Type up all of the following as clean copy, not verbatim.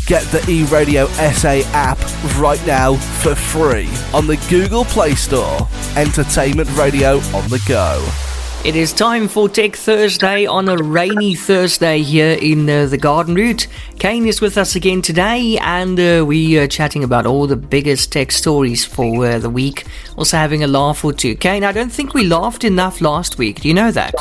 Get the eRadio SA app right now for free on the Google Play Store. Entertainment radio on the go. It is time for Tech Thursday on a rainy Thursday here in the Garden Route. Kaine is with us again today, and we are chatting about all the biggest tech stories for the week. Also having a laugh or two. Kaine, I don't think we laughed enough last week. Do you know that?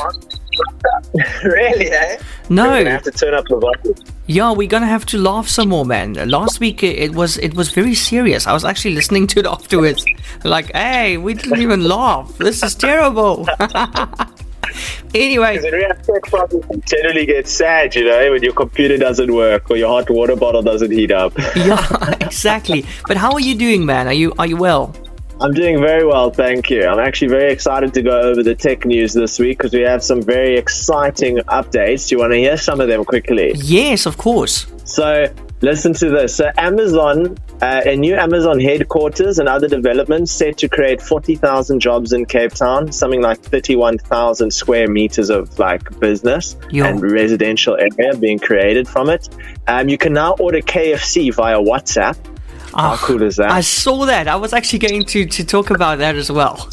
Really, eh? No. We're going to have to turn up the volume. Yeah, we're going to have to laugh some more, man. Last week it was very serious. I was actually listening to it afterwards. Like, hey, we didn't even laugh. This is terrible. Anyway. Because when we have tech problems, you generally get sad, when your computer doesn't work or your hot water bottle doesn't heat up. Yeah, exactly. But how are you doing, man? Are you well? I'm doing very well, thank you. I'm actually very excited to go over the tech news this week because we have some very exciting updates. Do you want to hear some of them quickly? Yes, of course. So listen to this. So Amazon, a new Amazon headquarters and other developments set to create 40,000 jobs in Cape Town, something like 31,000 square meters of business and residential area being created from it. You can now order KFC via WhatsApp. How cool is that? I saw that. I was actually going to talk about that as well.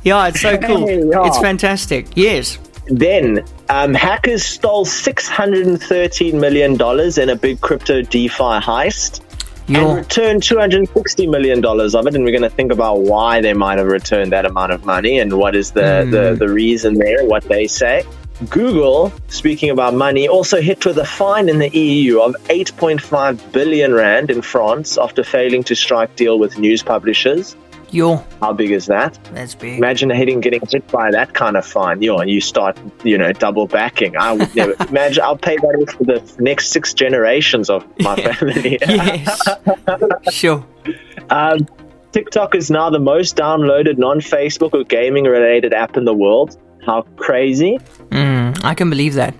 Yeah, it's so cool. Yeah. It's fantastic. Yes. Then, hackers stole $613 million in a big crypto DeFi heist and returned $260 million of it. And we're going to think about why they might have returned that amount of money and what is the reason there, what they say. Google, speaking about money, also hit with a fine in the EU of 8.5 billion rand in France after failing to strike deal with news publishers. How big is that? That's big. Imagine getting hit by that kind of fine. You start, double backing. I would never imagine. I'll pay that off for the next 6 generations of my family. Yes. Sure. TikTok is now the most downloaded non-Facebook or gaming-related app in the world. How crazy. I can believe that.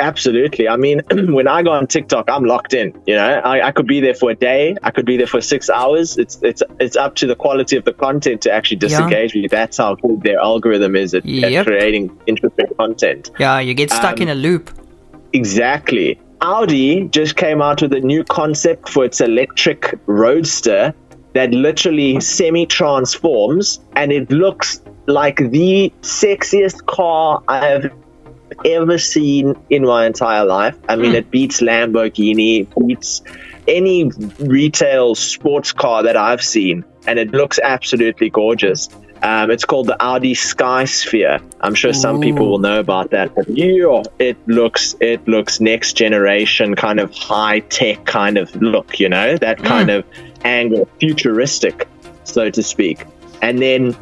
Absolutely. I mean, when I go on TikTok, I'm locked in. I could be there for a day. I could be there for 6 hours. It's up to the quality of the content to actually disengage me. That's how good their algorithm is at creating interesting content. Yeah, you get stuck in a loop. Exactly. Audi just came out with a new concept for its electric roadster that literally semi-transforms, and it looks like the sexiest car I have ever seen in my entire life. I mean, it beats Lamborghini, beats any retail sports car that I've seen, and it looks absolutely gorgeous. It's called the Audi Sky Sphere. I'm sure some people will know about that, but it looks next generation, kind of high tech kind of look, that kind of angle, futuristic, so to speak. And then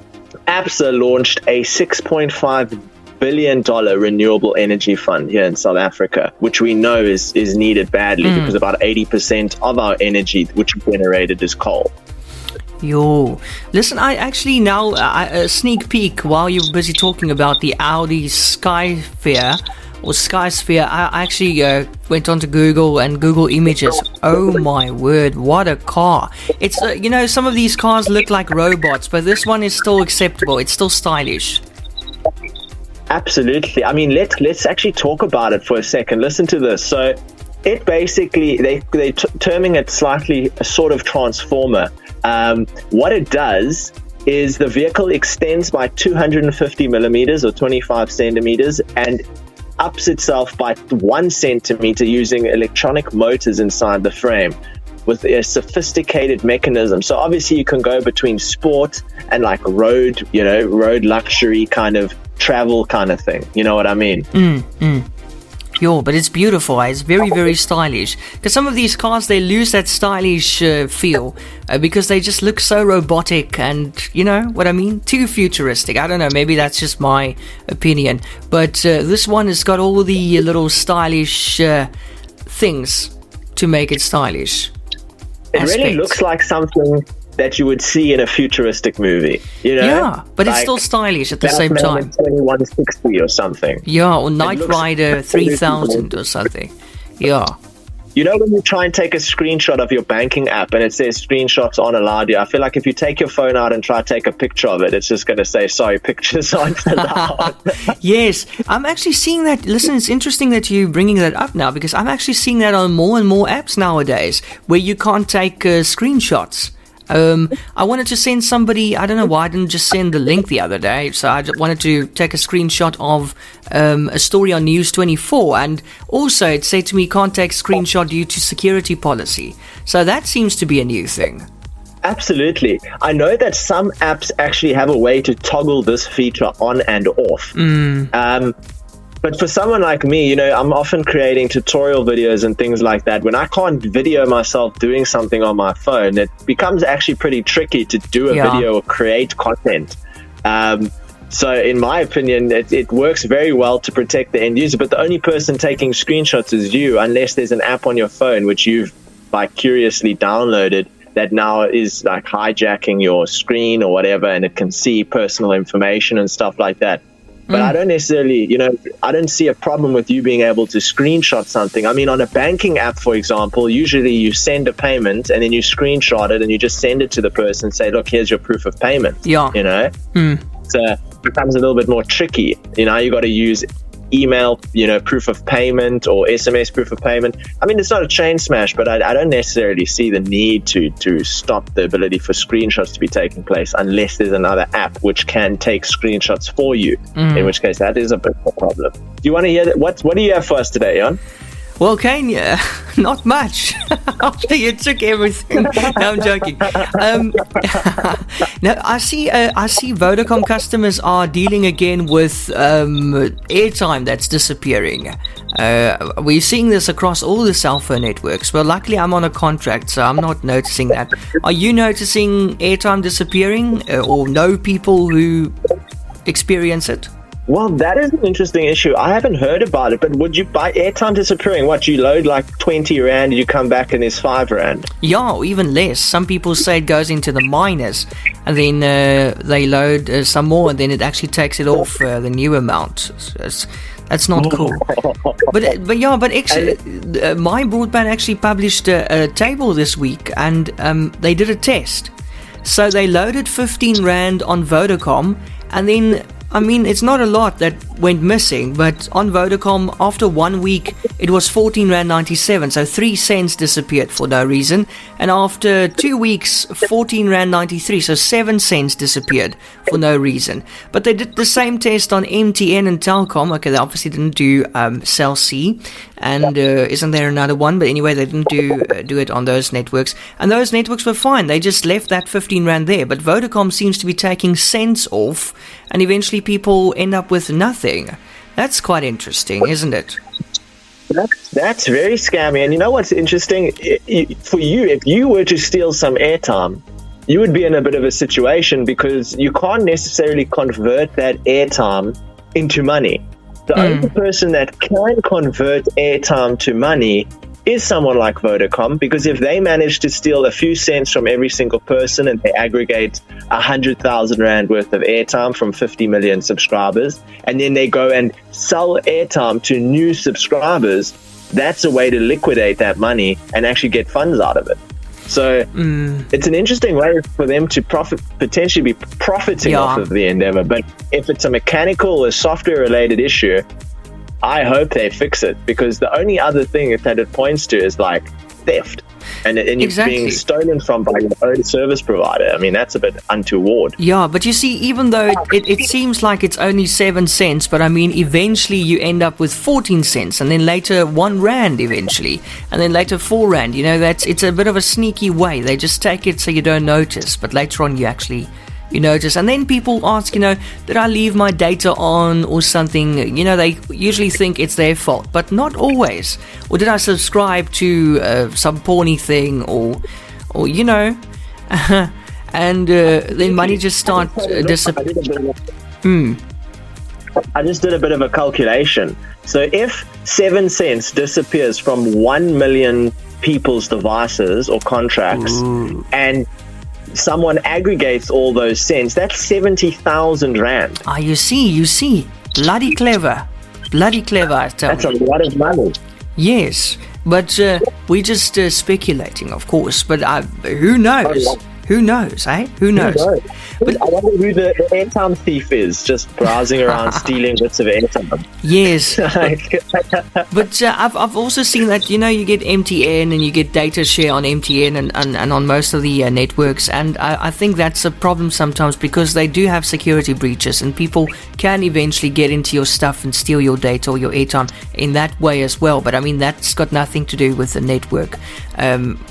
ABSA launched a $6.5 billion renewable energy fund here in South Africa, which we know is needed badly because about 80% of our energy which is generated is coal. Listen, I actually now a sneak peek while you were busy talking about the Audi Sky Sphere. I actually went onto Google and Google Images. Oh my word, what a car. It's some of these cars look like robots, but this one is still acceptable. It's still stylish. Absolutely. I mean, let's actually talk about it for a second. Listen to this. So it basically, they're terming it slightly a sort of transformer. What it does is the vehicle extends by 250 millimeters or 25 centimeters and ups itself by 1 centimeter using electronic motors inside the frame with a sophisticated mechanism. So obviously you can go between sport and road luxury kind of travel kind of thing. You know what I mean? But it's beautiful. It's very, very stylish. Because some of these cars, they lose that stylish feel because they just look so robotic and, you know what I mean? Too futuristic. I don't know. Maybe that's just my opinion. But this one has got all the little stylish things to make it stylish. It really looks like something that you would see in a futuristic movie, Yeah, but it's still stylish at the same time. 2160 or something. Yeah, or Knight Rider 3000 or something. Yeah. You know, when you try and take a screenshot of your banking app and it says screenshots aren't allowed here, I feel like if you take your phone out and try to take a picture of it, it's just going to say, sorry, pictures aren't allowed. Yes, I'm actually seeing that. Listen, it's interesting that you're bringing that up now, because I'm actually seeing that on more and more apps nowadays where you can't take screenshots. I wanted to send somebody, I don't know why I didn't just send the link the other day, so I just wanted to take a screenshot of a story on News 24, and also it said to me, can't take screenshot due to security policy. So that seems to be a new thing. Absolutely. I know that some apps actually have a way to toggle this feature on and off. But for someone like me, you know, I'm often creating tutorial videos and things like that. When I can't video myself doing something on my phone, it becomes actually pretty tricky to do a video or create content. So in my opinion, it works very well to protect the end user, but the only person taking screenshots is you, unless there's an app on your phone which you've vicariously downloaded that now is like hijacking your screen or whatever, and it can see personal information and stuff like that. But I don't necessarily, you know, I don't see a problem with you being able to screenshot something. I mean, on a banking app, for example, usually you send a payment and then you screenshot it and you just send it to the person and say, look, here's your proof of payment. Yeah. You know? So it becomes a little bit more tricky. You know, you got to use email, you know, proof of payment or SMS proof of payment. I mean, it's not a chain smash, but I don't necessarily see the need to stop the ability for screenshots to be taking place unless there's another app which can take screenshots for you, in which case that is a bit of a problem. Do you want to hear that? What do you have for us today, Eon? Well, Kaine, not much. After you took everything. No, I'm joking. Now, I see Vodacom customers are dealing again with airtime that's disappearing. We're seeing this across all the cell phone networks. Well, luckily I'm on a contract, so I'm not noticing that. Are you noticing airtime disappearing or know people who experience it? Well, that is an interesting issue. I haven't heard about it, but would you buy airtime disappearing? What, you load like 20 Rand, you come back and there's 5 Rand? Yeah, or even less. Some people say it goes into the minus, and then they load some more, and then it actually takes it off the new amount. That's not cool. But actually, my broadband actually published a table this week, and they did a test. So they loaded 15 Rand on Vodacom, and then, I mean, it's not a lot that went missing, but on Vodacom, after 1 week, it was 14 Rand 97, so 3 cents disappeared for no reason. And after 2 weeks, 14 Rand 93, so 7 cents disappeared for no reason. But they did the same test on MTN and Telkom. Okay, they obviously didn't do Cell C, and isn't there another one? But anyway, they didn't do it on those networks, and those networks were fine. They just left that 15 Rand there. But Vodacom seems to be taking cents off, and eventually people end up with nothing. That's quite interesting, isn't it? That's very scammy. And you know what's interesting? For you, if you were to steal some airtime, you would be in a bit of a situation because you can't necessarily convert that airtime into money. The only person that can convert airtime to money is someone like Vodacom, because if they manage to steal a few cents from every single person and they aggregate 100,000 Rand worth of airtime from 50 million subscribers, and then they go and sell airtime to new subscribers, that's a way to liquidate that money and actually get funds out of it. So it's an interesting way for them to potentially be profiting off of the endeavor. But if it's a mechanical or software related issue, I hope they fix it, because the only other thing that it points to is like theft and you're being stolen from by your own service provider. I mean, that's a bit untoward. Yeah, but you see, even though it seems like it's only 7 cents, but I mean, eventually you end up with 14 cents, and then later 1 Rand eventually, and then later 4 Rand. You know, it's a bit of a sneaky way. They just take it so you don't notice, but later on you notice. And then people ask, you know, did I leave my data on or something? You know, they usually think it's their fault, but not always. Or did I subscribe to some porny thing, or you know, and then money just start disappearing. I just did a bit of a calculation. So if 7 cents disappears from 1 million people's devices or contracts, and someone aggregates all those cents, that's 70,000 Rand. You see. Bloody clever, I tell you. That's a lot of money. Yes. But we're just speculating, of course. But who knows? Who knows, eh? Who knows? But I wonder who the airtime thief is, just browsing around stealing bits of airtime. Yes. But I've also seen that, you get MTN and you get data share on MTN and on most of the networks. And I think that's a problem sometimes because they do have security breaches and people can eventually get into your stuff and steal your data or your airtime in that way as well. But I mean, that's got nothing to do with the network.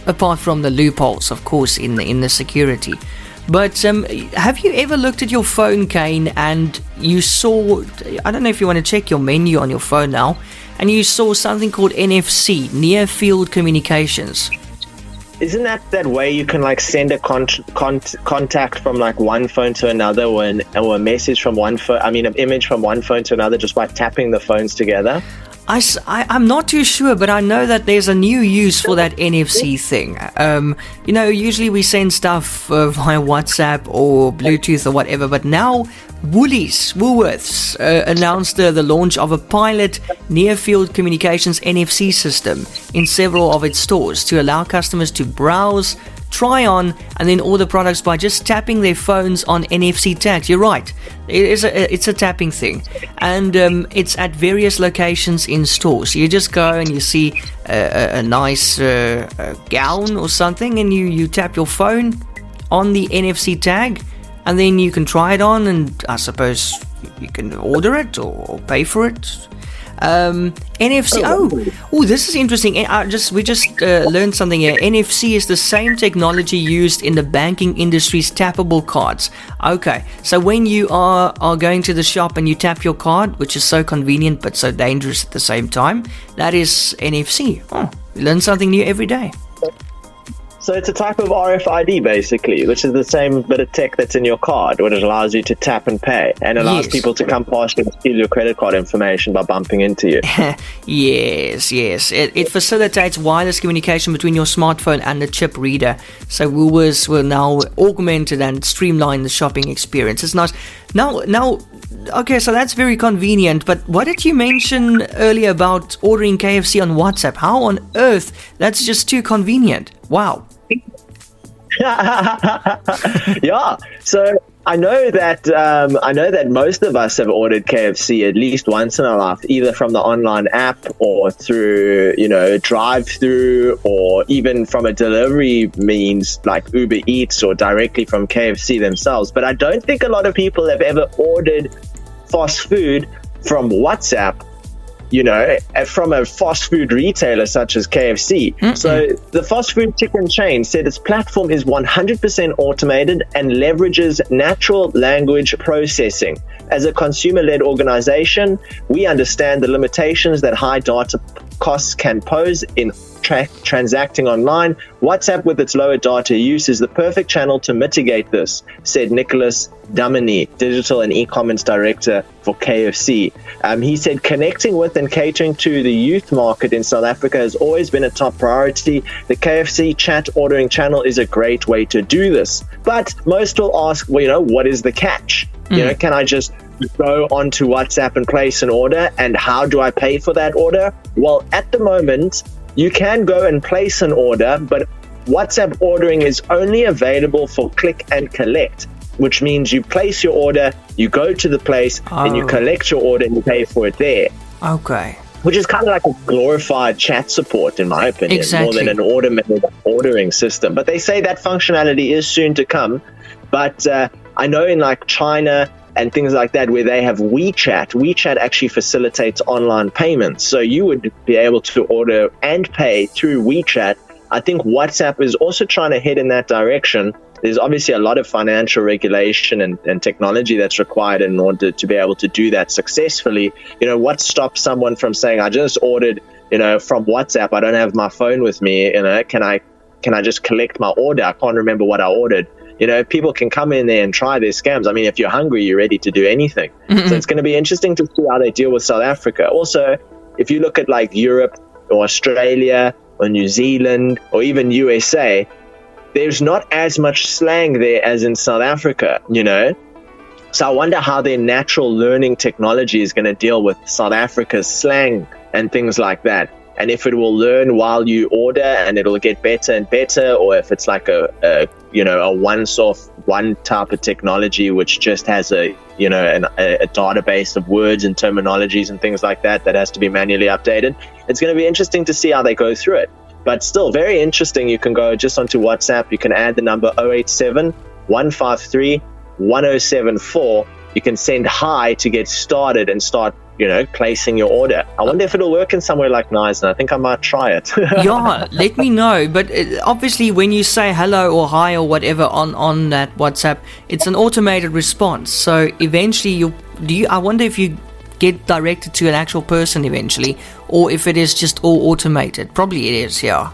Apart from the loopholes, of course, in the security. But have you ever looked at your phone, Kaine, and you saw, I don't know if you want to check your menu on your phone now, and you saw something called NFC, Near Field Communications? Isn't that way you can like send a contact from like one phone to another, or a message from one phone, an image from one phone to another just by tapping the phones together? I'm not too sure, but I know that there's a new use for that NFC thing. Usually we send stuff via WhatsApp or Bluetooth or whatever, but now Woolworths announced the launch of a pilot near-field communications NFC system in several of its stores to allow customers to browse, try on, and then order products by just tapping their phones on NFC tags. You're right, it's a tapping thing, and it's at various locations in stores. You just go and you see a nice gown or something, and you tap your phone on the NFC tag, and then you can try it on, and I suppose you can order it or pay for it. NFC. Oh, this is interesting. We just learned something here. NFC is the same technology used in the banking industry's tappable cards. Okay, so when you are going to the shop and you tap your card, which is so convenient but so dangerous at the same time, that is NFC. Oh, we learn something new every day. So it's a type of RFID, basically, which is the same bit of tech that's in your card, which allows you to tap and pay and allows people to come past you and steal your credit card information by bumping into you. Yes. It facilitates wireless communication between your smartphone and the chip reader. So Woolworths will now augment it and streamline the shopping experience. It's nice. Now, okay, so that's very convenient. But what did you mention earlier about ordering KFC on WhatsApp? How on earth? That's just too convenient. Wow. Yeah, so I know that most of us have ordered KFC at least once in our life, either from the online app or through drive-through, or even from a delivery means like Uber Eats or directly from KFC themselves. But I don't think a lot of people have ever ordered fast food from WhatsApp, from a fast food retailer such as KFC. So the fast food chicken chain said its platform is 100% automated and leverages natural language processing. As a consumer-led organization, we understand the limitations that high data costs can pose in transacting online. WhatsApp, with its lower data use, is the perfect channel to mitigate this, said Nicholas Duminy, digital and e-commerce director for KFC. He said connecting with and catering to the youth market in South Africa has always been a top priority. The KFC chat ordering channel is a great way to do this. But most will ask, what is the catch? Can I just go onto WhatsApp and place an order? And how do I pay for that order? Well, at the moment, you can go and place an order, but WhatsApp ordering is only available for click and collect, which means you place your order, you go to the place, and you collect your order and you pay for it there. Okay. Which is kind of like a glorified chat support, in my opinion, exactly, more than an automated ordering system. But they say that functionality is soon to come. But I know in like China and things like that, where they have WeChat actually facilitates online payments. So you would be able to order and pay through WeChat. I think WhatsApp is also trying to head in that direction. There's obviously a lot of financial regulation and technology that's required in order to be able to do that successfully. What stops someone from saying, I just ordered, from WhatsApp, I don't have my phone with me, can I just collect my order? I can't remember what I ordered. People can come in there and try their scams. I mean, if you're hungry, you're ready to do anything. So it's going to be interesting to see how they deal with South Africa. Also, if you look at like Europe or Australia or New Zealand or even USA, there's not as much slang there as in South Africa, So I wonder how their natural learning technology is going to deal with South Africa's slang and things like that. and if it will learn while you order and it'll get better and better, or if it's like a once-off, one type of technology which just has a database of words and terminologies and things like that has to be manually updated. It's going to be interesting to see how they go through it. But still, very interesting. You can go just onto WhatsApp. You can add the number 087-153-1074. You can send hi to get started and start, placing your order. I wonder if it'll work in somewhere like Nice, I think I might try it. Yeah, let me know. But obviously, when you say hello or hi or whatever on that WhatsApp, it's an automated response. So eventually, I wonder if you get directed to an actual person eventually, or if it is just all automated. Probably it is, yeah.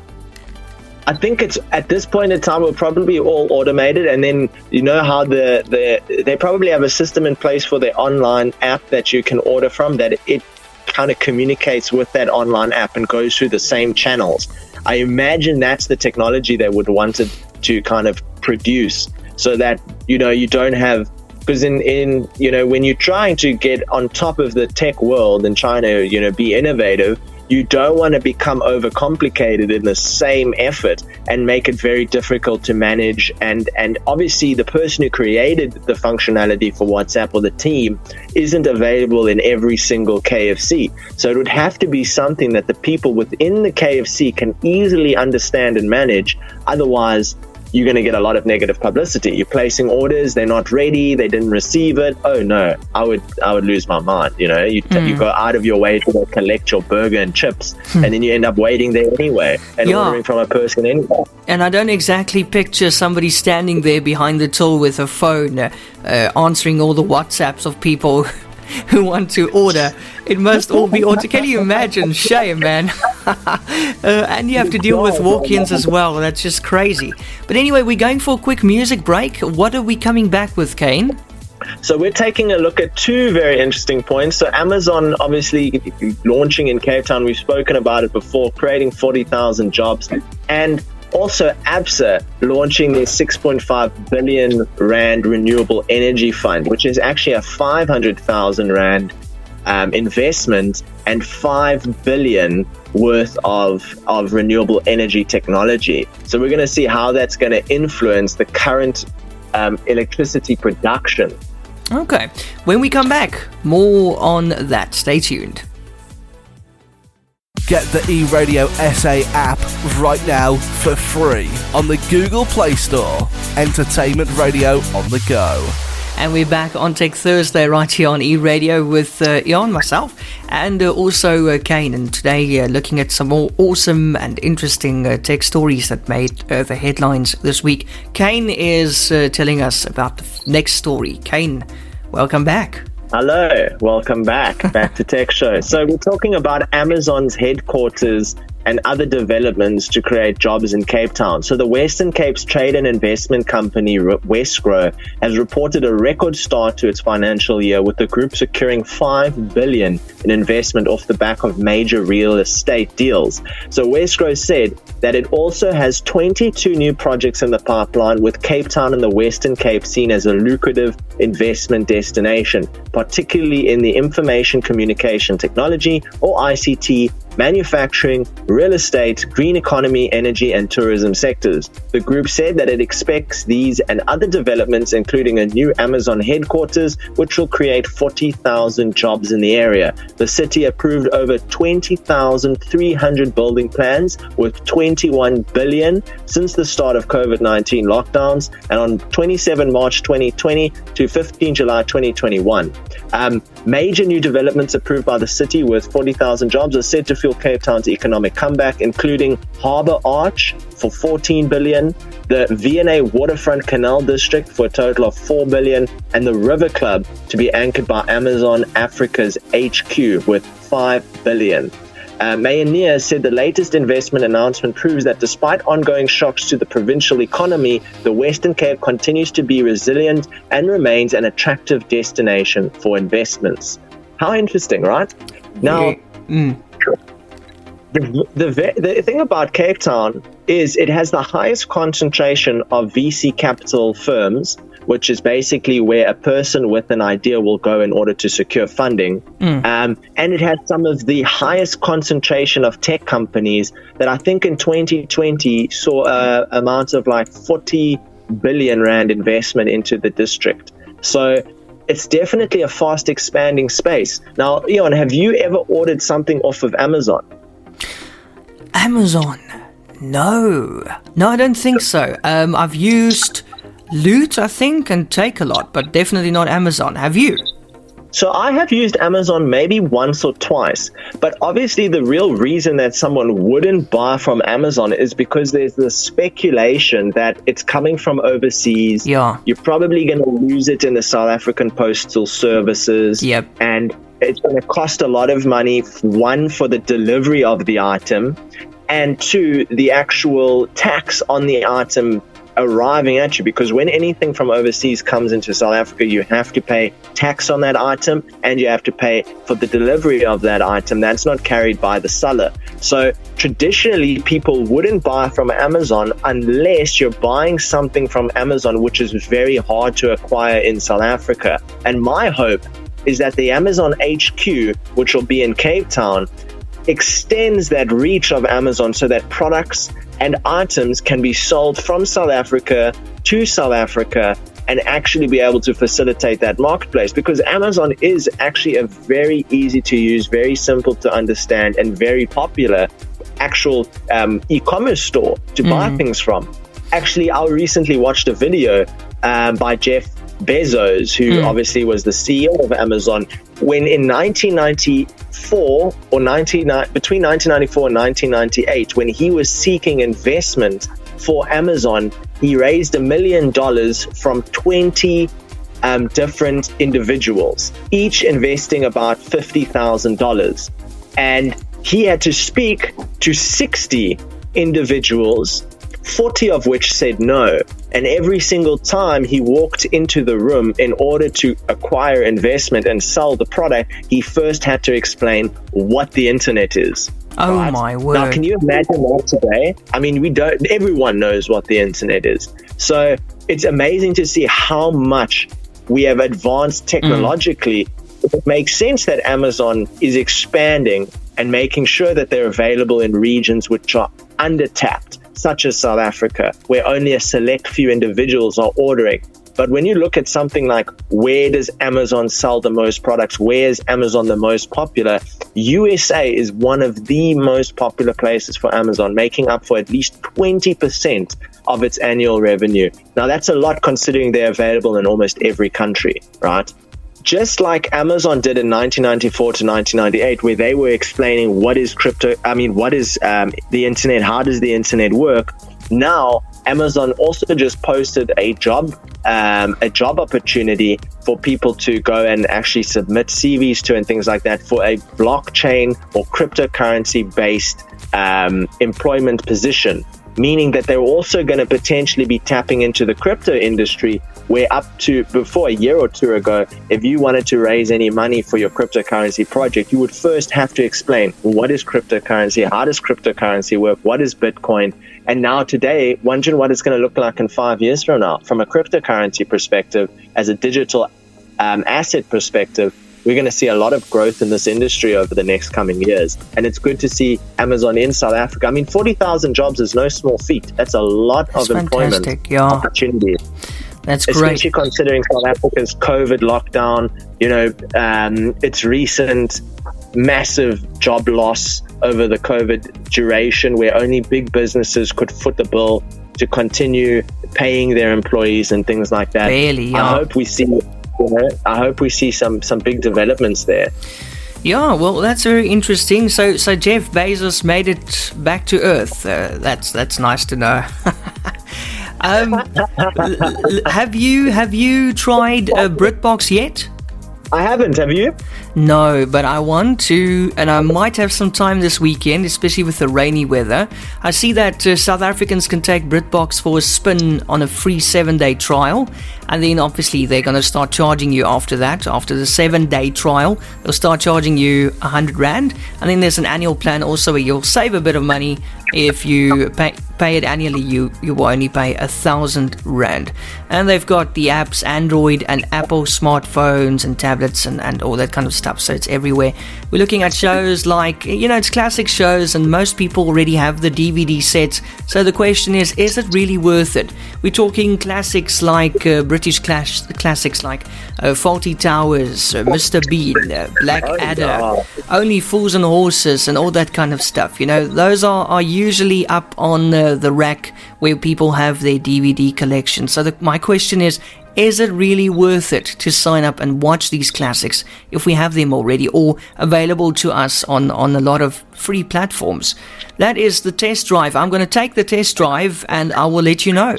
I think it's at this point in time will probably be all automated, and then how they probably have a system in place for their online app that you can order from, that it kind of communicates with that online app and goes through the same channels. I imagine that's the technology they would want it to kind of produce, so that you don't have, because in when you're trying to get on top of the tech world and trying to be innovative, you don't want to become overcomplicated in the same effort and make it very difficult to manage. And obviously the person who created the functionality for WhatsApp, or the team, isn't available in every single KFC. So it would have to be something that the people within the KFC can easily understand and manage. Otherwise, you're going to get a lot of negative publicity. You're placing orders, they're not ready, they didn't receive it. Oh no, I would lose my mind. You go out of your way to collect your burger and chips, and then you end up waiting there anyway and ordering from a person anyway. And I don't exactly picture somebody standing there behind the till with a phone answering all the WhatsApps of people who want to order. It must all be auto. Can you imagine? Shame, man. And you have to deal with walk-ins as well. That's just crazy. But anyway, we're going for a quick music break. What are we coming back with, Kaine? So we're taking a look at two very interesting points. So Amazon obviously launching in Cape Town. We've spoken about it before, creating 40,000 jobs. And also ABSA launching their 6.5 billion Rand renewable energy fund, which is actually a 500,000 Rand investment and 5 billion worth of renewable energy technology. So we're going to see how that's going to influence the current electricity production. Okay. When we come back, more on that. Stay tuned. Get the eRadio SA app right now for free on the Google Play Store. Entertainment radio on the go. And we're back on Tech Thursday right here on eRadio with Eon, myself, and also Kaine. And today looking at some more awesome and interesting tech stories that made the headlines this week. Kaine is telling us about the next story. Kaine, welcome back. Hello, welcome back to Tech Show. So we're talking about Amazon's headquarters and other developments to create jobs in Cape Town. So the Western Cape's trade and investment company, Wesgro, has reported a record start to its financial year, with the group securing 5 billion in investment off the back of major real estate deals. So Wesgro said that it also has 22 new projects in the pipeline, with Cape Town and the Western Cape seen as a lucrative investment destination, particularly in the information communication technology, or ICT, manufacturing, real estate, green economy, energy and tourism sectors. The group said that it expects these and other developments, including a new Amazon headquarters, which will create 40,000 jobs in the area. The city approved over 20,300 building plans with 21 billion since the start of COVID-19 lockdowns, and on 27 March 2020 to 15 July 2021. Major new developments approved by the city with 40,000 jobs are said to fuel Cape Town's economic comeback, including Harbour Arch for 14 billion, the V&A Waterfront Canal District for a total of 4 billion, and the River Club to be anchored by Amazon Africa's HQ with 5 billion. Mayor Neer said the latest investment announcement proves that despite ongoing shocks to the provincial economy, the Western Cape continues to be resilient and remains an attractive destination for investments. How interesting, right? Now, the thing about Cape Town is it has the highest concentration of VC capital firms, which is basically where a person with an idea will go in order to secure funding. And it has some of the highest concentration of tech companies that I think in 2020 saw an amount of like 40 billion rand investment into the district. So it's definitely a fast expanding space. Now, Eon, have you ever ordered something off of Amazon? Amazon? No, I don't think so. I've used Loot, I think, and Takealot, but definitely not Amazon. Have you? So I have used Amazon maybe once or twice, but obviously the real reason that someone wouldn't buy from Amazon is because there's the speculation that it's coming from overseas. Yeah. You're probably going to lose it in the South African postal services. Yep. And it's going to cost a lot of money, one, for the delivery of the item, and two, the actual tax on the item arriving at you, because when anything from overseas comes into South Africa, you have to pay tax on that item and you have to pay for the delivery of that item. That's not carried by the seller. So traditionally, people wouldn't buy from Amazon unless you're buying something from Amazon, which is very hard to acquire in South Africa. And my hope is that the Amazon HQ, which will be in Cape Town, extends that reach of Amazon so that products and items can be sold from South Africa to South Africa and actually be able to facilitate that marketplace, because Amazon is actually a very easy to use, very simple to understand, and very popular actual e-commerce store to buy things from. Actually, I recently watched a video by Jeff Bezos, who obviously was the CEO of Amazon, when in 1994 or between 1994 and 1998, when he was seeking investment for Amazon, he raised $1 million from 20 different individuals, each investing about $50,000. And he had to speak to 60 individuals, 40 of which said no. And every single time he walked into the room in order to acquire investment and sell the product, he first had to explain what the internet is. Oh, right? my word. Now, can you imagine that today? I mean, everyone knows what the internet is. So it's amazing to see how much we have advanced technologically. It makes sense that Amazon is expanding and making sure that they're available in regions which are undertapped, such as South Africa, where only a select few individuals are ordering. But when you look at something like, where does Amazon sell the most products? Where is Amazon the most popular? USA is one of the most popular places for Amazon, making up for at least 20% of its annual revenue. Now, that's a lot considering they're available in almost every country, right? Just like Amazon did in 1994 to 1998, where they were explaining what is the internet, how does the internet work. Now, Amazon also just posted a job opportunity for people to go and actually submit CVs to and things like that for a blockchain or cryptocurrency-based employment position, meaning that they're also going to potentially be tapping into the crypto industry, where up to before a year or two ago, if you wanted to raise any money for your cryptocurrency project, you would first have to explain, what is cryptocurrency? How does cryptocurrency work? What is Bitcoin? And now today, wondering what it's going to look like in 5 years from now, from a cryptocurrency perspective, as a digital asset perspective, we're going to see a lot of growth in this industry over the next coming years. And it's good to see Amazon in South Africa. I mean, 40,000 jobs is no small feat. That's a lot of employment opportunities. That's great. Especially considering South Africa's COVID lockdown, its recent massive job loss over the COVID duration, where only big businesses could foot the bill to continue paying their employees and things like that. Really, yeah. I hope we see some big developments there. Yeah, well, that's very interesting. So Jeff Bezos made it back to Earth. That's nice to know. Have you tried BritBox yet? I haven't. Have you? No, but I want to, and I might have some time this weekend, especially with the rainy weather. I see that South Africans can take BritBox for a spin on a free 7-day trial, and then obviously they're going to start charging you after that. After the 7-day trial, they'll start charging you 100 Rand, and then there's an annual plan also where you'll save a bit of money if you pay pay it annually, you will only pay 1,000 rand. And they've got the apps, Android and Apple smartphones and tablets and all that kind of stuff. So it's everywhere. We're looking at shows like, it's classic shows, and most people already have the DVD sets. So the question is it really worth it? We're talking classics like British classics like Faulty Towers, Mr. Bean, Black Adder, Only Fools and Horses, and all that kind of stuff. Those are usually up on the rack where people have their DVD collection. So my question is it really worth it to sign up and watch these classics if we have them already or available to us on a lot of free platforms? That is the test drive. I'm going to take the test drive and I will let you know.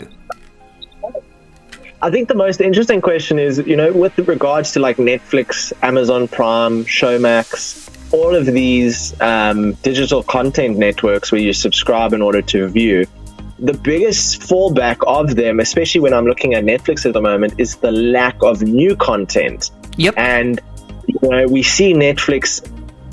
I think the most interesting question is, with regards to like Netflix, Amazon Prime, Showmax, all of these digital content networks where you subscribe in order to view, the biggest fallback of them, especially when I'm looking at Netflix at the moment, is the lack of new content. Yep. And we see Netflix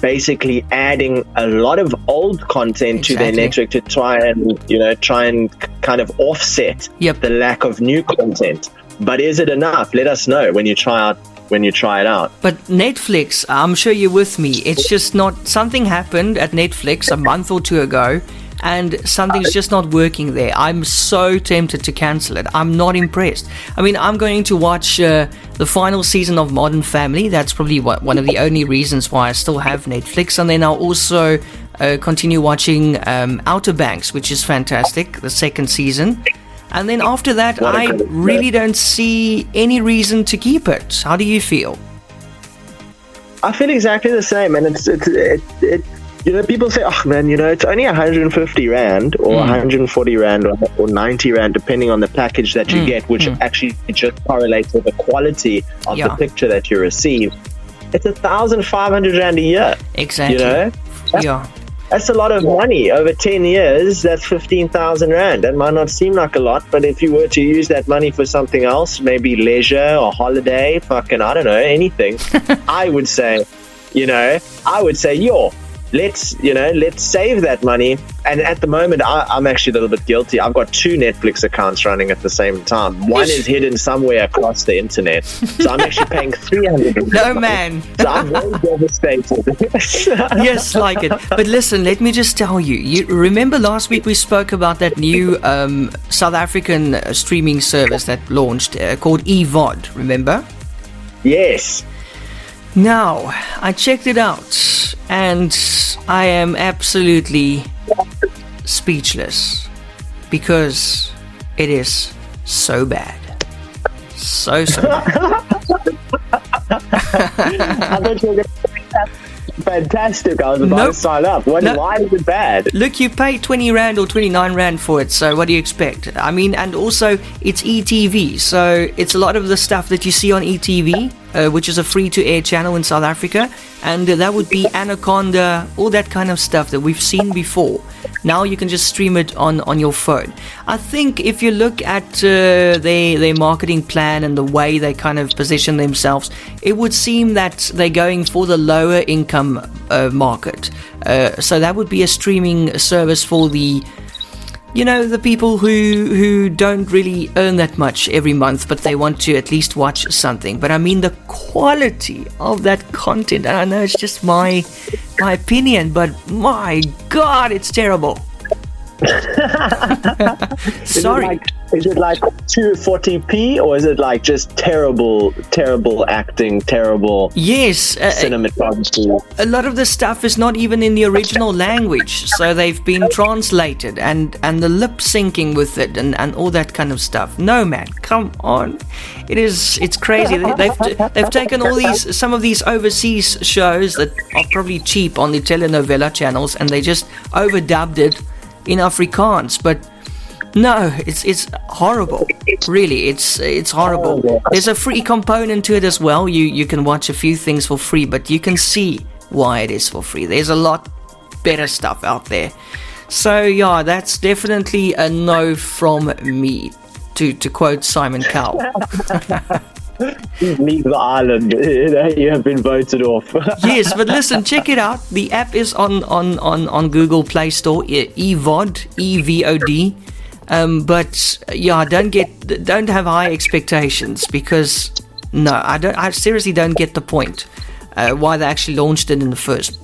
basically adding a lot of old content to their network to try and kind of offset the lack of new content. But is it enough? Let us know when you try it out. But Netflix, I'm sure you're with me. It's just not, something happened at Netflix a month or two ago, and something's just not working there. I'm so tempted to cancel it. I'm not impressed. I mean, I'm going to watch the final season of Modern Family. That's probably one of the only reasons why I still have Netflix. And then I'll also continue watching Outer Banks, which is fantastic, the second season. And then after that, I really don't see any reason to keep it. How do you feel? I feel exactly the same, and it's people say, oh man, it's only 150 rand or 140 rand or 90 rand, depending on the package that you get, which actually just correlates with the quality of the picture that you receive. It's 1,500 rand a year. Exactly. That's a lot of money. Over 10 years, that's 15,000 rand. That might not seem like a lot, but if you were to use that money for something else, maybe leisure or holiday, I don't know, anything, I would say, let's save that money. And at the moment, I'm actually a little bit guilty. I've got 2 Netflix accounts running at the same time. One is hidden somewhere across the internet. So I'm actually paying 300. No, man. So I'm very devastated. Yes, like it. But listen, let me just tell you. You remember last week we spoke about that new South African streaming service that launched called eVod, remember? Yes. Now, I checked it out, and I am absolutely speechless because it is so bad. So bad. I thought you were going to say that. Fantastic. I was about to sign up. Why is it bad? Look, you pay 20 rand or 29 rand for it, so what do you expect? I mean, and also it's ETV, so it's a lot of the stuff that you see on ETV, which is a free-to-air channel in South Africa, and that would be Anaconda, all that kind of stuff that we've seen before. Now you can just stream it on your phone. I think if you look at their marketing plan and the way they kind of position themselves, it would seem that they're going for the lower income market. So that would be a streaming service for the people who don't really earn that much every month, but they want to at least watch something. But I mean, the quality of that content, and I know it's just my opinion, but my God, it's terrible. Sorry. Is it like 240p, or is it like just terrible acting, terrible cinematography? A lot of the stuff is not even in the original language, so they've been translated and the lip syncing with it and all that kind of stuff. No, man, come on, it's crazy. They've taken some of these overseas shows that are probably cheap on the telenovela channels, and they just overdubbed it in Afrikaans, but. No, it's horrible. Really, it's horrible. There's a free component to it as well. You can watch a few things for free, but you can see why it is for free. There's a lot better stuff out there. So yeah, that's definitely a no from me, to quote Simon Cowell. Leave the island. You have been voted off. Yes, but listen, check it out. The app is on Google Play Store, EVOD, EVOD. But yeah, don't have high expectations, because I seriously don't get the point why they actually launched it in the first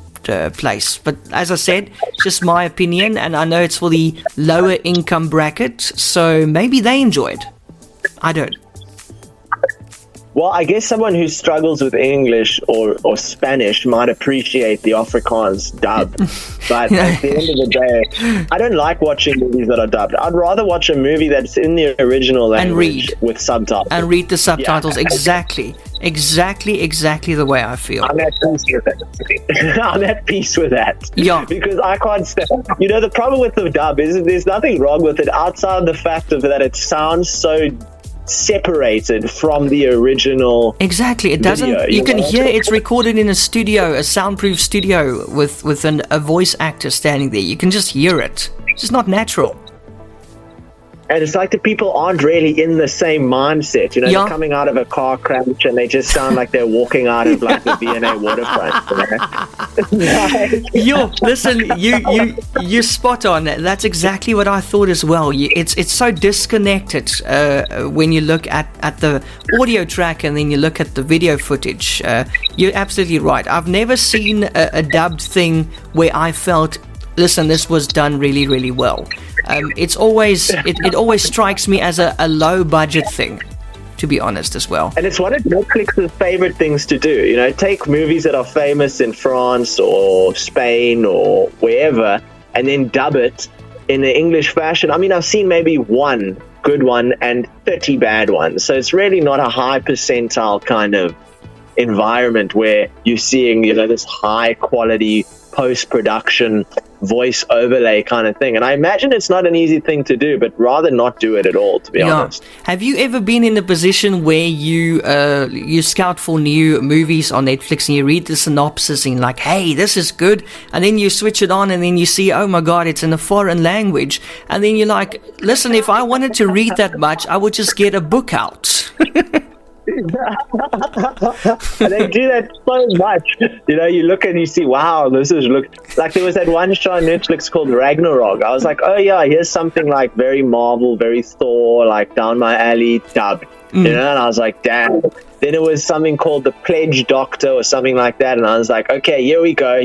place. But as I said, it's just my opinion, and I know it's for the lower income bracket, so maybe they enjoy it. I don't. Well, I guess someone who struggles with English or Spanish might appreciate the Afrikaans dub. But at the end of the day, I don't like watching movies that are dubbed. I'd rather watch a movie that's in the original language with subtitles. And read the subtitles. Yeah. Exactly the way I feel. I'm at peace with it. I'm at peace with that. Yeah. Because I can't stand... the problem with the dub is there's nothing wrong with it outside of the fact of that it sounds so separated from the original. Exactly. It doesn't video, you can hear it's recorded in a studio, a soundproof studio with a voice actor standing there. You can just hear it. It's just not natural. And it's like the people aren't really in the same mindset. They're coming out of a car crash and they just sound like they're walking out of like the V&A waterfront. Yo, listen, you spot on. That's exactly what I thought as well. It's so disconnected when you look at the audio track and then you look at the video footage. You're absolutely right. I've never seen a dubbed thing where I felt, listen, this was done really, really well. It always strikes me as a low budget thing, to be honest, as well. And it's one of Netflix's favorite things to do. Take movies that are famous in France or Spain or wherever, and then dub it in an English fashion. I mean, I've seen maybe one good one and 30 bad ones. So it's really not a high percentile kind of environment where you're seeing, this high quality post-production voice overlay kind of thing. And I imagine it's not an easy thing to do, but rather not do it at all, to be honest. Have you ever been in a position where you scout for new movies on Netflix and you read the synopsis and like, hey, this is good, and then you switch it on and then you see, oh my god, it's in a foreign language, and then you're like, listen, if I wanted to read that much, I would just get a book out. And they do that so much. You look and you see, wow, this is like there was that one show on Netflix called Ragnarok. I was like, oh yeah, here's something like very Marvel, very Thor, like down my alley, dubbed. And I was like, damn. Then it was something called The Pledge Doctor or something like that, and I was like, okay, here we go,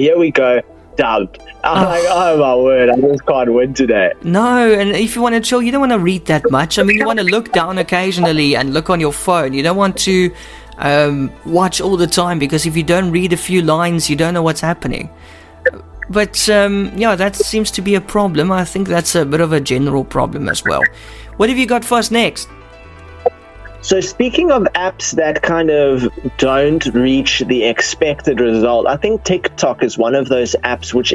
dubbed. I'm like, oh my word, I just can't win today. No, and if you want to chill, you don't want to read that much. I mean, you want to look down occasionally and look on your phone. You don't want to watch all the time, because if you don't read a few lines, you don't know what's happening. But that seems to be a problem. I think that's a bit of a general problem as well. What have you got for us next? So speaking of apps that kind of don't reach the expected result, I think TikTok is one of those apps which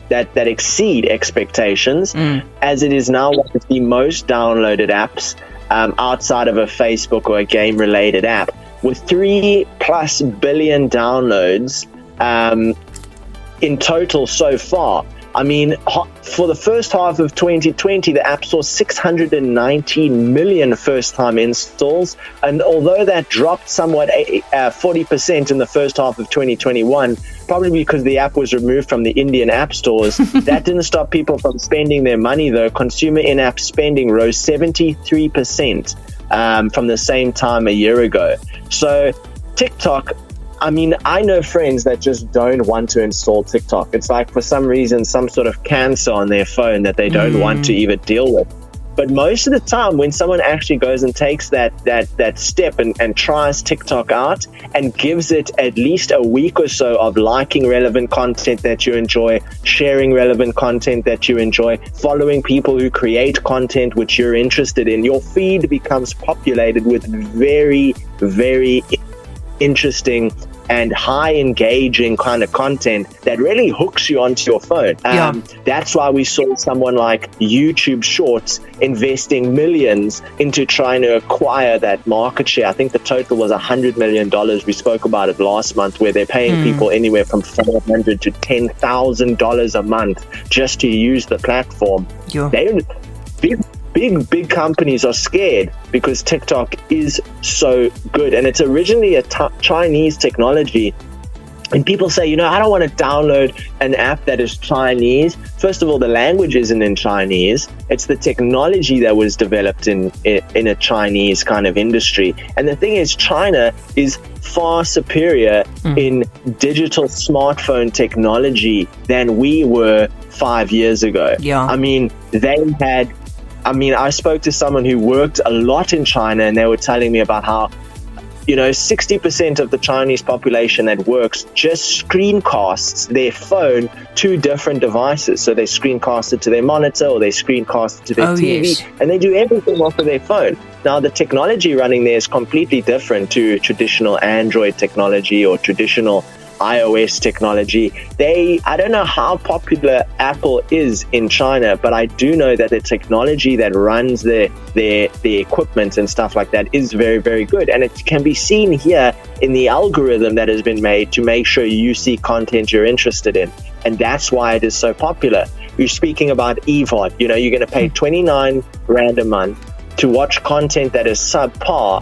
that exceed expectations, as it is now one of the most downloaded apps outside of a Facebook or a game-related app, with 3+ billion downloads in total so far. I mean, for the first half of 2020, the app saw 619 million first-time installs, and although that dropped somewhat 40% in the first half of 2021, probably because the app was removed from the Indian app stores, that didn't stop people from spending their money, though. Consumer in-app spending rose 73% from the same time a year ago. So TikTok, I mean, I know friends that just don't want to install TikTok. It's like, for some reason, some sort of cancer on their phone that they don't want to even deal with. But most of the time, when someone actually goes and takes that step and tries TikTok out and gives it at least a week or so of liking relevant content that you enjoy, sharing relevant content that you enjoy, following people who create content which you're interested in, your feed becomes populated with very, very interesting and high engaging kind of content that really hooks you onto your phone. That's why we saw someone like YouTube Shorts investing millions into trying to acquire that market share. I think the total was $100 million. We spoke about it last month, where they're paying people anywhere from $500 to $10,000 a month just to use the platform. big companies are scared because TikTok is so good. And it's originally a Chinese technology. And people say, I don't want to download an app that is Chinese. First of all, the language isn't in Chinese. It's the technology that was developed in a Chinese kind of industry. And the thing is, China is far superior in digital smartphone technology than we were 5 years ago. Yeah. I spoke to someone who worked a lot in China, and they were telling me about how 60% of the Chinese population that works just screencasts their phone to different devices. So they screencast it to their monitor, or they screencast it to their TV, yes. and they do everything off of their phone. Now, the technology running there is completely different to traditional Android technology or traditional iOS technology. I don't know how popular Apple is in China, but I do know that the technology that runs the equipment and stuff like that is very, very good. And it can be seen here in the algorithm that has been made to make sure you see content you're interested in. And that's why it is so popular. You're speaking about EVOD. You're going to pay 29 Rand a month to watch content that is subpar,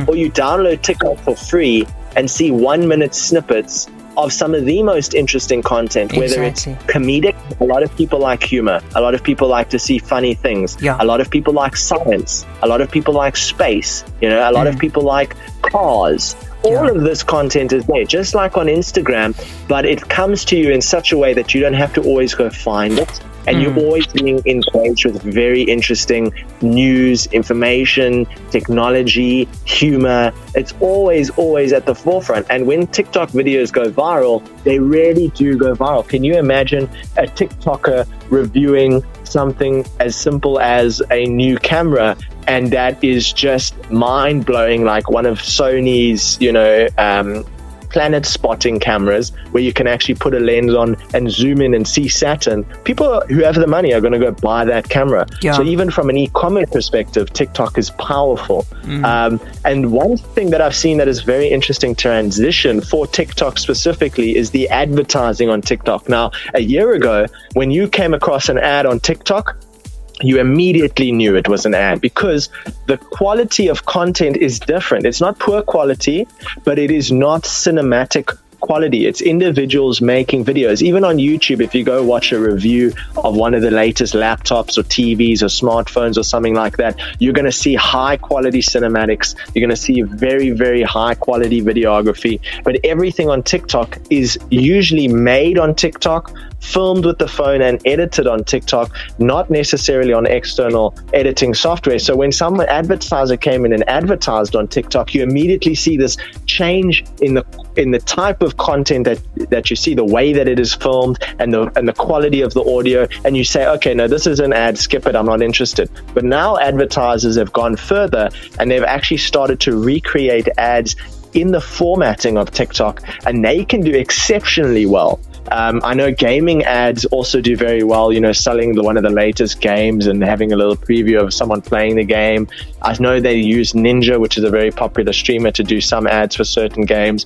or you download TikTok for free and see 1-minute snippets of some of the most interesting content, whether it's comedic. A lot of people like humor. A lot of people like to see funny things. Yeah. A lot of people like science. A lot of people like space. A lot of people like cars. All of this content is there, just like on Instagram, but it comes to you in such a way that you don't have to always go find it. And you're always being engaged with very interesting news, information, technology, humor. It's always at the forefront. And when TikTok videos go viral, they really do go viral. Can you imagine a TikToker reviewing something as simple as a new camera, and that is just mind-blowing, like one of Sony's, planet spotting cameras where you can actually put a lens on and zoom in and see Saturn? People who have the money are going to go buy that camera. Yeah. So even from an e-commerce perspective, TikTok is powerful. And one thing that I've seen that is very interesting transition for TikTok specifically is the advertising on TikTok. Now, a year ago, when you came across an ad on TikTok, you immediately knew it was an ad because the quality of content is different. It's not poor quality, but it is not cinematic quality. It's individuals making videos. Even on YouTube, if you go watch a review of one of the latest laptops or TVs or smartphones or something like that, you're going to see high quality cinematics. You're going to see very, very high quality videography. But everything on TikTok is usually made on TikTok, filmed with the phone and edited on TikTok, not necessarily on external editing software. So when some advertiser came in and advertised on TikTok, you immediately see this change in the type of content that you see, the way that it is filmed and the quality of the audio, and you say, okay, no, this is an ad, skip it, I'm not interested. But now advertisers have gone further and they've actually started to recreate ads in the formatting of TikTok, and they can do exceptionally well. I know gaming ads also do very well, selling one of the latest games and having a little preview of someone playing the game. I know they use Ninja, which is a very popular streamer, to do some ads for certain games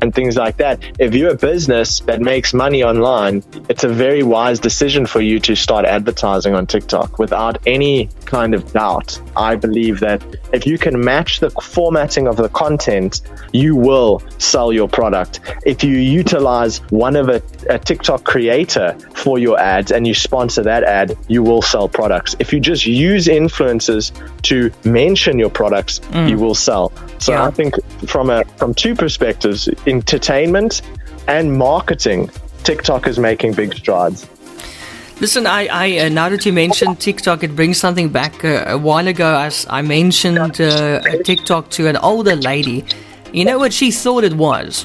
and things like that. If you're a business that makes money online, it's a very wise decision for you to start advertising on TikTok without any kind of doubt. I believe that if you can match the formatting of the content, you will sell your product. If you utilize one of a TikTok creator for your ads and you sponsor that ad, you will sell products. If you just use influencers to mention your products, you will sell. So I think from two perspectives, entertainment and marketing, TikTok is making big strides. Listen, I now that you mentioned TikTok, it brings something back. A while ago, as I mentioned a TikTok to an older lady. You know what she thought it was?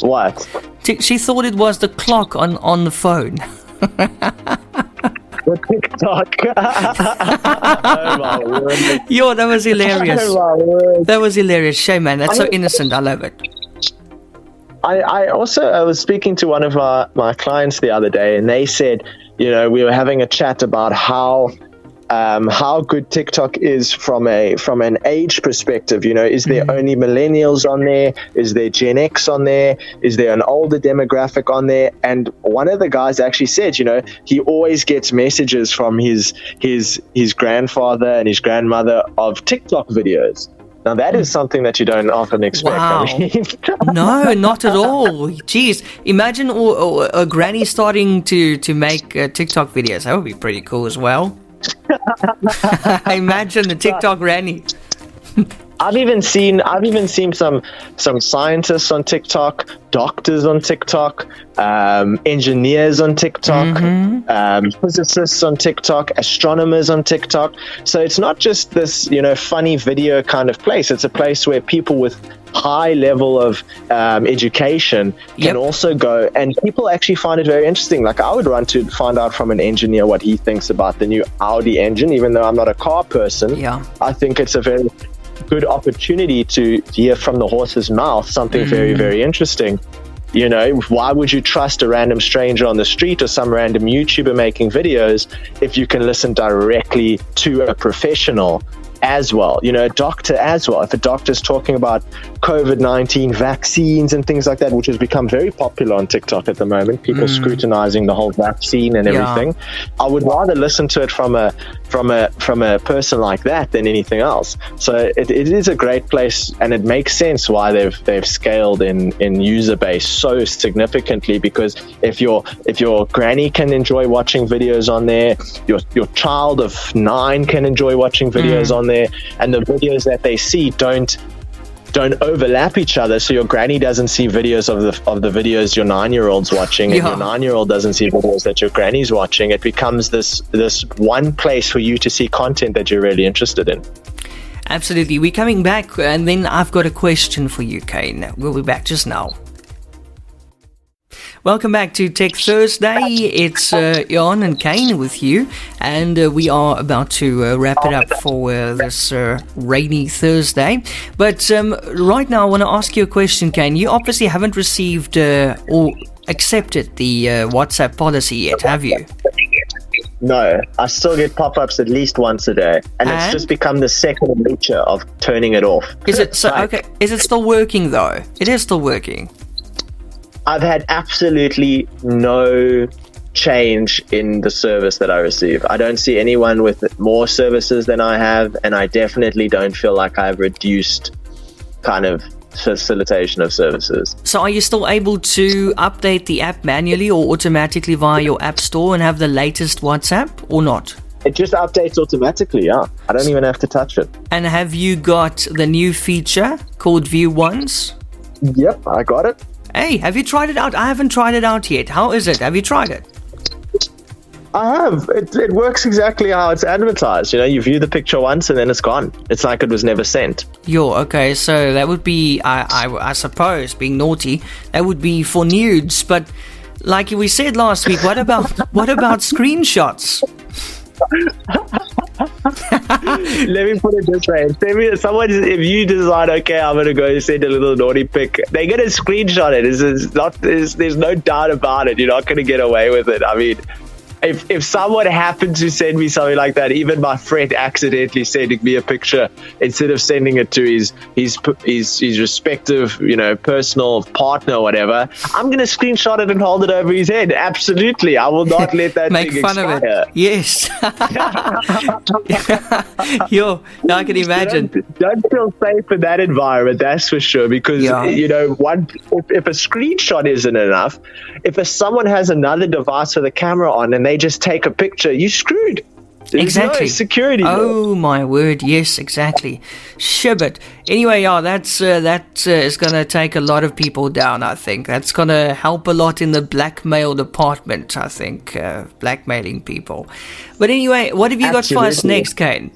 What? She thought it was the clock on the phone. The TikTok. Oh my word. Yo, that was hilarious. Oh my word. That was hilarious. Shame, man. That's so innocent. I love it. I was speaking to one of my clients the other day, and they said, we were having a chat about how how good TikTok is from an age perspective. Is there only millennials on there? Is there Gen X on there? Is there an older demographic on there? And one of the guys actually said, he always gets messages from his grandfather and his grandmother of TikTok videos. Now, that is something that you don't often expect. Wow. No, not at all. Jeez, imagine a granny starting to make TikTok videos. That would be pretty cool as well. Imagine the TikTok granny. I've even seen some scientists on TikTok, doctors on TikTok, engineers on TikTok, physicists on TikTok, astronomers on TikTok. So it's not just this, funny video kind of place. It's a place where people with high level of education can also go, and people actually find it very interesting. Like, I would run to find out from an engineer what he thinks about the new Audi engine, even though I'm not a car person. Yeah. I think it's a very good opportunity to hear from the horse's mouth something very, very interesting. Why would you trust a random stranger on the street or some random YouTuber making videos if you can listen directly to a professional as well, a doctor as well? If a doctor's talking about COVID-19 vaccines and things like that, which has become very popular on TikTok at the moment, people scrutinizing the whole vaccine and everything, I would rather listen to it from a person like that than anything else. So it is a great place, and it makes sense why they've scaled in user base so significantly, because if your granny can enjoy watching videos on there, your child of 9 can enjoy watching videos on there, and the videos that they see don't overlap each other, so your granny doesn't see videos of the videos your 9-year-old's watching, and your 9-year-old doesn't see videos that your granny's watching. It becomes this one place for you to see content that you're really interested in. Absolutely. We're coming back, and then I've got a question for you, Kaine. We'll be back just now. Welcome back to Tech Thursday. It's Eon and Kaine with you, and we are about to wrap it up for this rainy Thursday. But right now, I want to ask you a question, Kaine. You obviously haven't received or accepted the WhatsApp policy yet, have you? No, I still get pop-ups at least once a day, and it's just become the second nature of turning it off. Is it so? Okay. Is it still working though? It is still working. I've had absolutely no change in the service that I receive. I don't see anyone with more services than I have, and I definitely don't feel like I've reduced kind of facilitation of services. So are you still able to update the app manually or automatically via your app store and have the latest WhatsApp, or not? It just updates automatically, yeah. I don't even have to touch it. And have you got the new feature called View Once? Yep, I got it. Hey, have you tried it out? I haven't tried it out yet. How is it? Have you tried it? I have. It works exactly how it's advertised. You view the picture once and then it's gone. It's like it was never sent. Okay, so that would be, I suppose, being naughty, that would be for nudes. But like we said last week, what about screenshots? Let me put it this way. If you decide, okay, I'm going to go send a little naughty pic, they're going to screenshot it. There's no doubt about it. You're not going to get away with it. I mean, if someone happened to send me something like that, even my friend accidentally sending me a picture instead of sending it to his respective, personal partner or whatever, I'm going to screenshot it and hold it over his head. Absolutely. I will not let that make thing fun expire. Of it. Yes. I can imagine. Don't feel safe in that environment, that's for sure, because, if a screenshot isn't enough, if someone has another device with a camera on and they just take a picture, you're screwed. There's exactly. No security. Oh my word! Yes, exactly. Shibbit. Anyway, that is gonna take a lot of people down. I think that's gonna help a lot in the blackmail department. I think blackmailing people. But anyway, what have you got for us next, Kaine?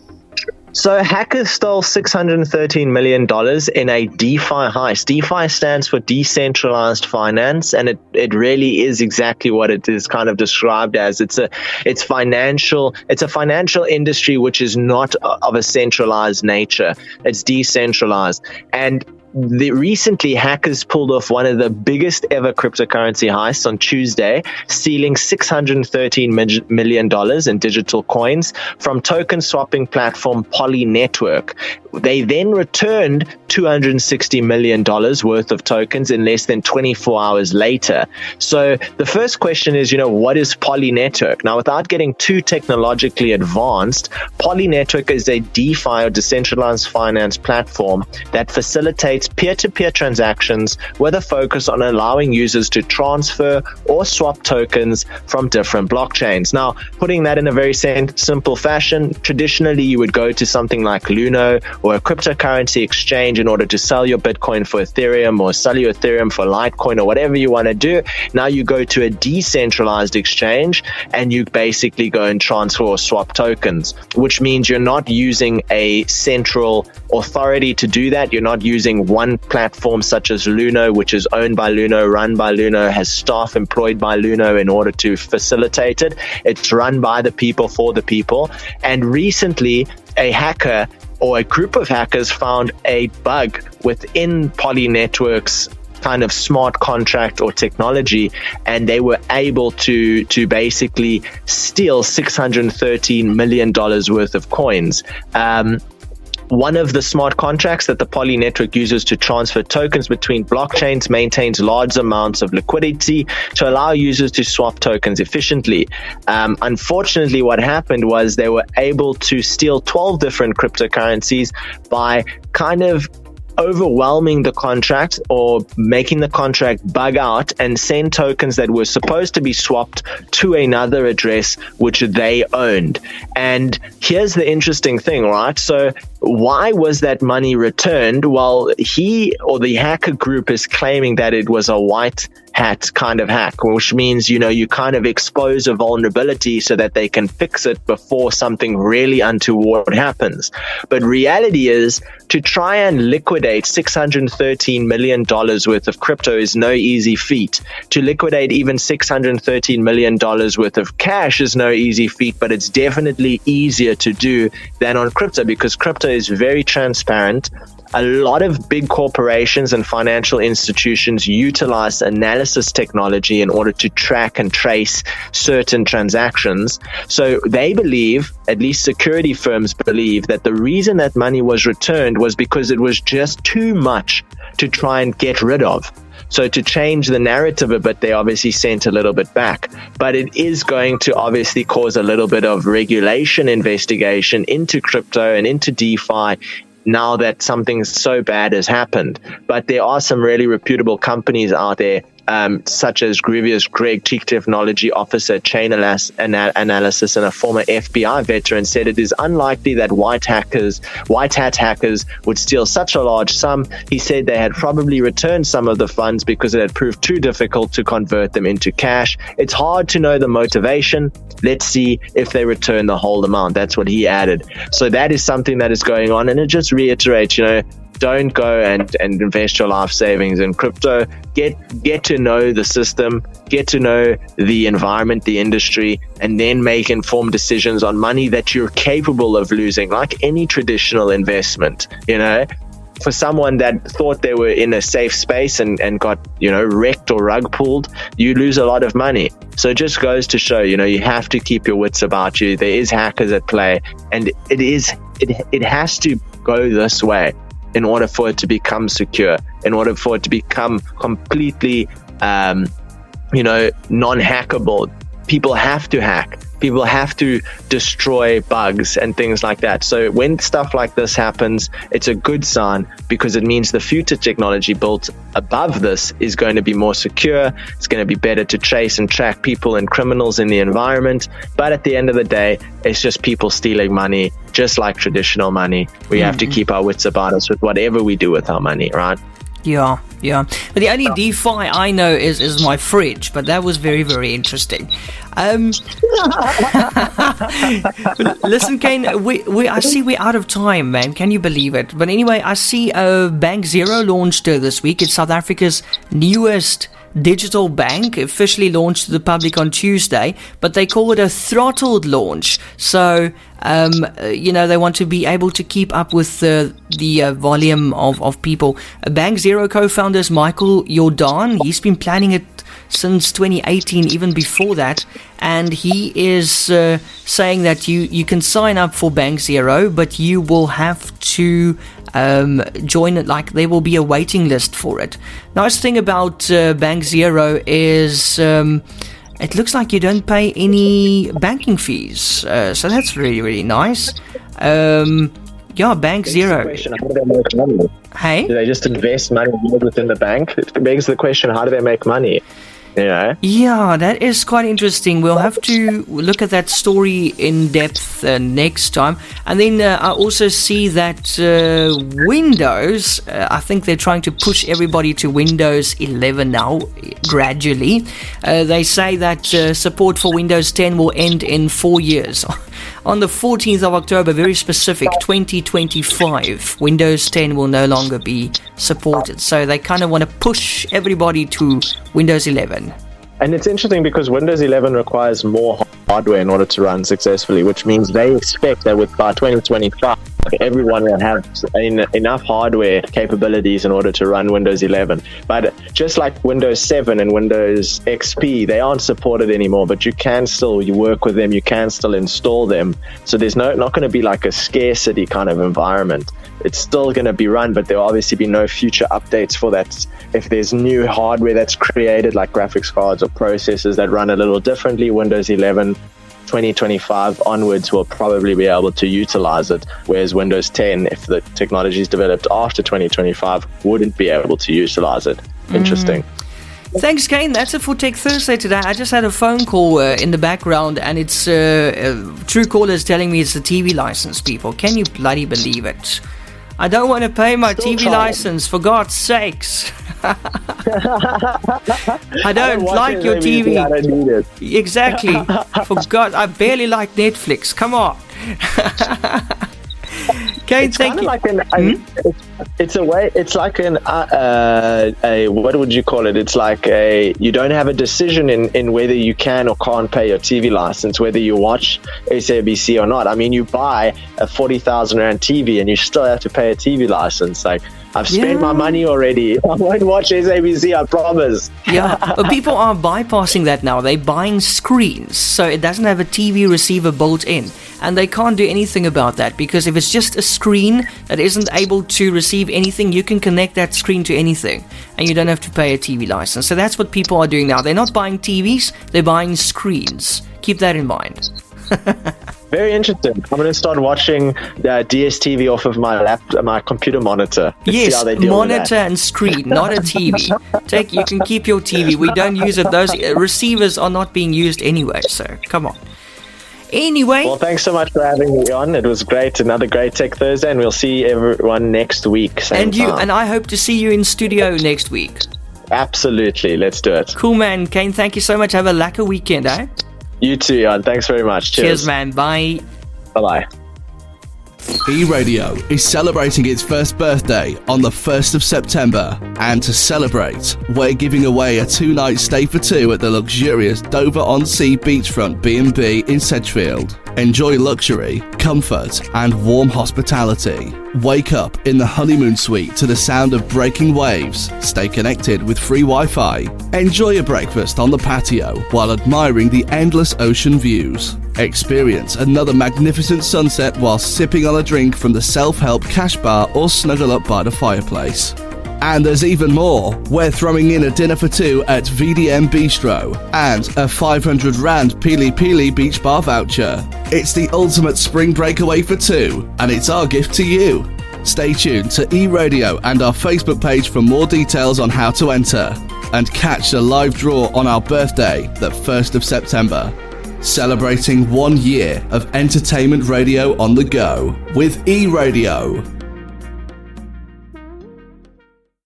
So hackers stole $613 million in a DeFi heist. DeFi stands for decentralized finance, and it really is exactly what it is kind of described as. It's a financial industry which is not of a centralized nature. It's decentralized. And recently hackers pulled off one of the biggest ever cryptocurrency heists on Tuesday, stealing $613 million in digital coins from token swapping platform Poly Network. They then returned $260 million worth of tokens in less than 24 hours later. So the first question is, what is Poly Network? Now, without getting too technologically advanced, Poly Network is a DeFi or decentralized finance platform that facilitates peer-to-peer transactions with a focus on allowing users to transfer or swap tokens from different blockchains. Now, putting that in a very simple fashion, traditionally you would go to something like Luno or a cryptocurrency exchange in order to sell your Bitcoin for Ethereum or sell your Ethereum for Litecoin or whatever you want to do. Now you go to a decentralized exchange and you basically go and transfer or swap tokens, which means you're not using a central authority to do that. You're not using one platform such as Luno, which is owned by Luno, run by Luno, has staff employed by Luno in order to facilitate it. It's run by the people for the people. And recently, a hacker or a group of hackers found a bug within Poly Network's kind of smart contract or technology, and they were able to basically steal $613 million worth of coins. One of the smart contracts that the Poly Network uses to transfer tokens between blockchains maintains large amounts of liquidity to allow users to swap tokens efficiently. Unfortunately, what happened was they were able to steal 12 different cryptocurrencies by kind of overwhelming the contract or making the contract bug out and send tokens that were supposed to be swapped to another address which they owned. And here's the interesting thing, right? So why was that money returned? Well, he or the hacker group is claiming that it was a white hat kind of hack, which means, you kind of expose a vulnerability so that they can fix it before something really untoward happens. But reality is, to try and liquidate $613 million worth of crypto is no easy feat. To liquidate even $613 million worth of cash is no easy feat, but it's definitely easier to do than on crypto because crypto is very transparent. A lot of big corporations and financial institutions utilize analysis technology in order to track and trace certain transactions. So they believe, at least security firms believe, that the reason that money was returned was because it was just too much to try and get rid of. So to change the narrative a bit, they obviously sent a little bit back. But it is going to obviously cause a little bit of regulation investigation into crypto and into DeFi now that something so bad has happened. But there are some really reputable companies out there, such as Grievius Greg, Chief Technology Officer, Chain Analysis, and a former FBI veteran, said it is unlikely that white hat hackers would steal such a large sum. He said they had probably returned some of the funds because it had proved too difficult to convert them into cash. It's hard to know the motivation. Let's see if they return the whole amount. That's what he added. So that is something that is going on, and it just reiterates, don't go and invest your life savings in crypto. Get to know the system, get to know the environment, the industry, and then make informed decisions on money that you're capable of losing, like any traditional investment. For someone that thought they were in a safe space and got, wrecked or rug pulled, you lose a lot of money. So it just goes to show, you have to keep your wits about you. There is hackers at play, and it has to go this way in order for it to become secure, in order for it to become completely, non-hackable. People have to hack. People have to destroy bugs and things like that. So when stuff like this happens, it's a good sign because it means the future technology built above this is going to be more secure. It's going to be better to trace and track people and criminals in the environment. But at the end of the day, it's just people stealing money, just like traditional money. We have to keep our wits about us with whatever we do with our money, right? Yeah. But the only DeFi I know is my fridge, but that was very, very interesting. Listen, Kaine, I see we're out of time, man. Can you believe it? But anyway, I see Bank Zero launched this week. It's South Africa's newest digital bank, officially launched to the public on Tuesday, but they call it a throttled launch. So, they want to be able to keep up with the volume of people. Bank Zero co-founders Michael Jordan, he's been planning it since 2018, even before that, and he is saying that you can sign up for Bank Zero, but you will have to join it, like there will be a waiting list for it. Nice thing about Bank Zero is it looks like you don't pay any banking fees, so that's really, really nice. Bank Zero. Question, how do they make money? Hey? Do they just invest money within the bank? It begs the question, how do they make money? Yeah, that is quite interesting. We'll have to look at that story in depth next time. And then I also see that Windows, I think they're trying to push everybody to Windows 11 now, gradually. They say that support for Windows 10 will end in 4 years. On the 14th of October, very specific, 2025, Windows 10 will no longer be supported. So they kind of want to push everybody to Windows 11. And it's interesting because Windows 11 requires more hardware in order to run successfully, which means they expect that by 2025, everyone will have enough hardware capabilities in order to run Windows 11. But just like Windows 7 and Windows XP, they aren't supported anymore, but you can still work with them, you can still install them. So there's not going to be like a scarcity kind of environment. It's still going to be run, but there will obviously be no future updates for that. If there's new hardware that's created, like graphics cards or processors that run a little differently, Windows 11 2025 onwards will probably be able to utilize it, whereas Windows 10, if the technology is developed after 2025, wouldn't be able to utilize it. Interesting. Thanks, Kaine. That's it for Tech Thursday today. I just had a phone call in the background, and it's Truecaller is telling me it's a TV license, people. Can you bloody believe it? I don't want to pay my TV license, for God's sakes. I don't like your TV. I don't need it. Exactly. For God, I barely like Netflix. Come on. Kaine, thank you. It's a way. It's like a what would you call it? It's like you don't have a decision in whether you can or can't pay your TV license, whether you watch SABC or not. I mean, you buy a 40,000 rand TV and you still have to pay a TV license. Like, I've spent my money already. I won't watch SABC, I promise. Yeah, but people are bypassing that now. They're buying screens, so it doesn't have a TV receiver built in. And they can't do anything about that, because if it's just a screen that isn't able to receive anything, you can connect that screen to anything, and you don't have to pay a TV license. So that's what people are doing now. They're not buying TVs, they're buying screens. Keep that in mind. Very interesting. I'm going to start watching DSTV off of my computer monitor. Yes, see how they deal monitor with that. And screen, not a TV. You can keep your TV. We don't use it. Those receivers are not being used anyway, so come on. Anyway. Well, thanks so much for having me on. It was great. Another great Tech Thursday, and we'll see everyone next week. Same time. And I hope to see you in studio next week. Absolutely. Let's do it. Cool, man. Kaine, thank you so much. Have a lekker weekend, eh? You too, Jan. Thanks very much. Cheers, man. Bye. Bye-bye. eRadio is celebrating its first birthday on the 1st of September, and to celebrate, we're giving away a 2-night stay for two at the luxurious Dover-on-Sea beachfront B&B in Sedgefield. Enjoy luxury, comfort, and warm hospitality. Wake up in the honeymoon suite to the sound of breaking waves. Stay connected with free Wi-Fi. Enjoy a breakfast on the patio while admiring the endless ocean views. Experience another magnificent sunset while sipping on a drink from the self-help cash bar or snuggle up by the fireplace. And there's even more. We're throwing in a dinner for two at VDM Bistro and a 500 Rand Pili Pili Beach Bar voucher. It's the ultimate spring breakaway for two, and it's our gift to you. Stay tuned to eRadio and our Facebook page for more details on how to enter. And catch the live draw on our birthday, the 1st of September. Celebrating 1 year of entertainment radio on the go with eRadio.